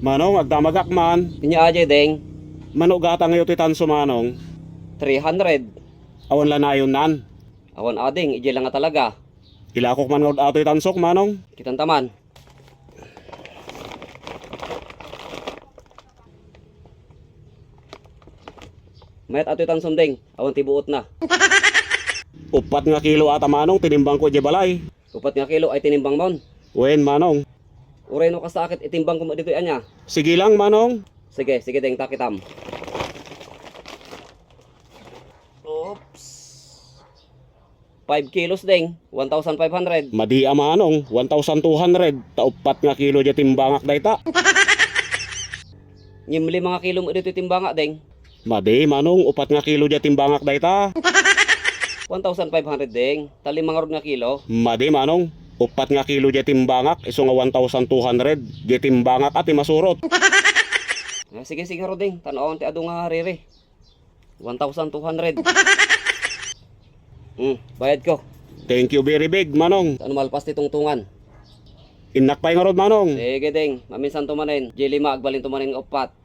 Manong, agdamagak man. Pinya aja deng. Manok gatang yung titanso manong. 300. Awan lanayon nan. Awan ading, ije lang nga talaga. Ilakok man ngod ato itansok manong. Kitang taman. Mayat ato itang sunding. Awan tibuot na. 4 nga kilo ata manong, tinimbang ko di balay. 4 nga kilo ay tinimbang mon. Wen manong. Uray no kasakit itimbang ko mo dito anya. Sige lang manong. Sige, sige deng takitam. Oops. 5 kilos deng, 1,500. Madi manong, 1,200. Taupat nga kilo di timbangak dayta. Nyimli mga kilo mo dito timbanga deng. Madi manong, 4 nga kilo di timbangak dayta. 1,500 deng. Tali mga rod nga kilo. Madi manong, 4 nga kilo di timbangak. Iso nga 1,200. Di timbangak at imasurot. Sige, sige rod deng. Tanaw ti ado nga hariri. 1,200. Bayad ko. Thank you very big manong. Ano malpas ti tungtungan. Inakpay nga rod manong. Sige deng, maminsan tumanin. J5 agbalin tumanin nga 4.